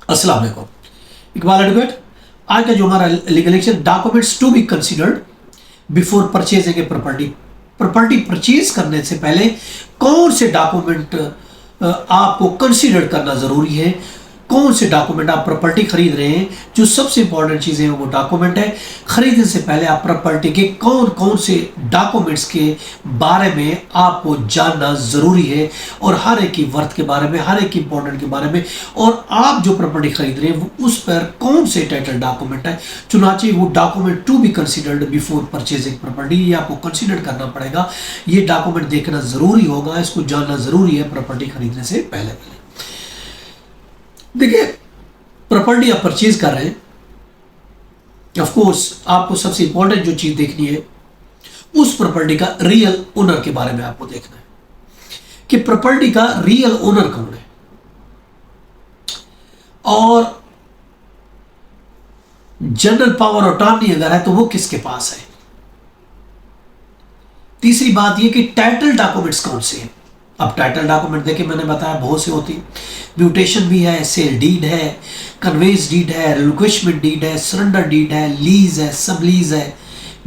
अस्सलाम वालेकुम। इकबाल एडवोकेट। आज का जो हमारा legal lecture, documents to be considered before purchasing a property. Property purchase करने से पहले कौन से डॉक्यूमेंट आपको कंसीडर करना जरूरी है, कौन से डॉक्यूमेंट आप प्रॉपर्टी खरीद रहे हैं। जो सबसे इंपॉर्टेंट चीज़ें हैं वो डॉक्यूमेंट है। खरीदने से पहले आप प्रॉपर्टी के कौन कौन से डॉक्यूमेंट्स के बारे में आपको जानना ज़रूरी है, और हर एक की वर्थ के बारे में, हर एक की इंपॉर्टेंट के बारे में, और आप जो प्रॉपर्टी खरीद रहे हैं वो उस पर कौन से टाइटल डॉक्यूमेंट है। चुनाचे वो document to be considered before purchasing property, ये आपको कंसिडर करना पड़ेगा। ये डॉक्यूमेंट देखना ज़रूरी होगा, इसको जानना ज़रूरी है प्रॉपर्टी खरीदने से पहले। देखिए, प्रॉपर्टी आप परचेज कर रहे हैं, ऑफ कोर्स आपको सबसे इंपॉर्टेंट जो चीज देखनी है उस प्रॉपर्टी का रियल ओनर के बारे में आपको देखना है कि प्रॉपर्टी का रियल ओनर कौन है, और जनरल पावर अटॉर्नी अगर है तो वो किसके पास है। तीसरी बात यह कि टाइटल डॉक्यूमेंट्स कौन से हैं। अब टाइटल डॉक्यूमेंट देखिए, मैंने बताया बहुत से होती है। म्यूटेशन भी है, सेल डीड है, कन्वेंस डीड है, रिलिक्विशमेंट डीड है, सरेंडर डीड है, लीज है, सब लीज है,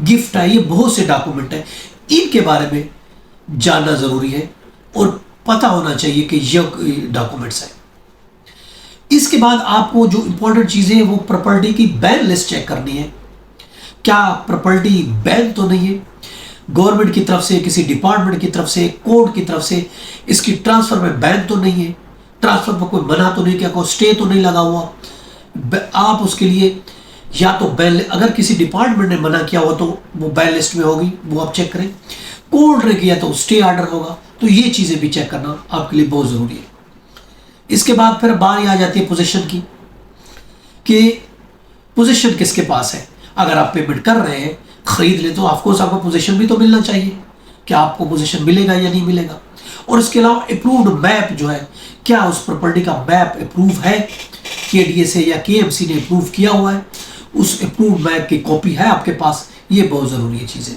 गिफ्ट है। ये बहुत से डॉक्यूमेंट है, इनके बारे में जानना जरूरी है और पता होना चाहिए कि ये डॉक्यूमेंट्स है। इसके बाद आपको जो इंपॉर्टेंट चीजें हैं वो प्रॉपर्टी की बैन लिस्ट चेक करनी है। क्या प्रॉपर्टी बैन तो नहीं है गवर्नमेंट की तरफ से, किसी डिपार्टमेंट की तरफ से, कोर्ट की तरफ से, इसकी ट्रांसफर में बैन तो नहीं है, ट्रांसफर पर कोई मना तो नहीं किया, कोई स्टे तो नहीं लगा हुआ। आप उसके लिए या तो बैन, अगर किसी डिपार्टमेंट ने मना किया हो तो वो बैन लिस्ट में होगी, वो आप चेक करें। कोर्ट ने किया तो स्टे ऑर्डर होगा। तो ये चीजें भी चेक करना आपके लिए बहुत जरूरी है। इसके बाद फिर बारी आ जाती है पोजीशन की, कि पोजीशन किसके पास है। अगर आप पेमेंट कर रहे हैं, खरीद ले, तो ऑफकोर्स आपको पोजीशन भी तो मिलना चाहिए कि आपको पोजीशन मिलेगा या नहीं मिलेगा। और इसके अलावा अप्रूव्ड मैप जो है, क्या उस प्रॉपर्टी का मैप अप्रूव है, केडीए या केएमसी ने अप्रूव किया हुआ है, उस अप्रूव्ड मैप की कॉपी है आपके पास। ये बहुत जरूरी है चीजें।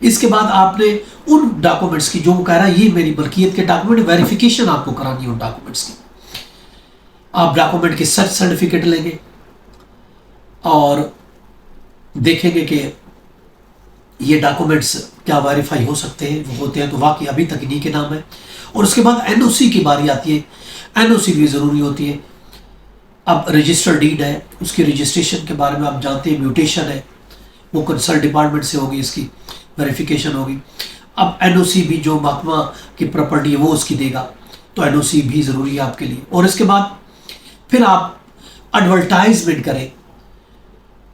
इसके बाद आपने उन डॉक्यूमेंट्स की, जो कह रहा है ये मेरी मलकियत के डॉक्यूमेंट, वेरिफिकेशन आपको करानी है उन डॉक्यूमेंट्स की। आप डॉक्यूमेंट की सर्च सर्टिफिकेट लेंगे और देखेंगे कि ये डॉक्यूमेंट्स क्या वेरीफाई हो सकते हैं, वो होते हैं तो वाकई अभी तक इन्हीं के नाम है। और उसके बाद एनओसी की बारी आती है। एनओसी भी ज़रूरी होती है। अब रजिस्टर डीड है, उसकी रजिस्ट्रेशन के बारे में आप जानते हैं। म्यूटेशन है, वो कंसल्ट डिपार्टमेंट से होगी, इसकी वेरिफिकेशन होगी। अब एनओसी भी जो महकमा की प्रॉपर्टी है वो उसकी देगा, तो एनओसी भी ज़रूरी है आपके लिए। और इसके बाद फिर आप एडवर्टाइजमेंट करें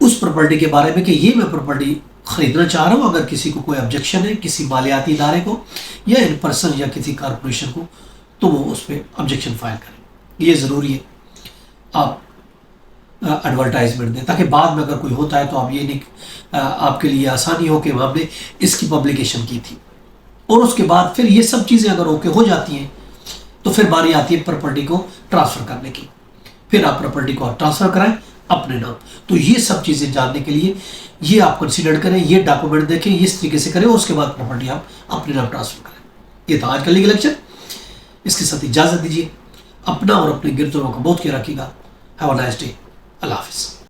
उस प्रॉपर्टी के बारे में कि ये मैं प्रॉपर्टी खरीदना चाह रहा हूं। अगर किसी को कोई ऑब्जेक्शन है, किसी मालियाती इदारे को या इन पर्सन या किसी कारपोरेशन को, तो वो उस पर ऑब्जेक्शन फाइल करें। ये ज़रूरी है आप एडवर्टाइजमेंट दें, ताकि बाद में अगर कोई होता है तो आप ये नहीं, आपके लिए आसानी हो कि हमने इसकी पब्लिकेशन की थी। और उसके बाद फिर ये सब चीज़ें अगर ओके हो जाती हैं तो फिर बारी आती है प्रॉपर्टी को ट्रांसफ़र करने की। फिर आप प्रॉपर्टी को ट्रांसफ़र कराएं अपने नाम। तो ये सब चीज़ें जानने के लिए ये आप कंसीडर करें, ये डॉक्यूमेंट देखें, इस तरीके से करें, और उसके बाद प्रॉपर्टी आप अपने नाम ट्रांसफर करें। ये था आज का लीगल लेक्चर। इसके साथ इजाज़त दीजिए। अपना और अपने गिरदों का बहुत ख्याल रखिएगा। Have a nice day. अल्लाह हाफिज़।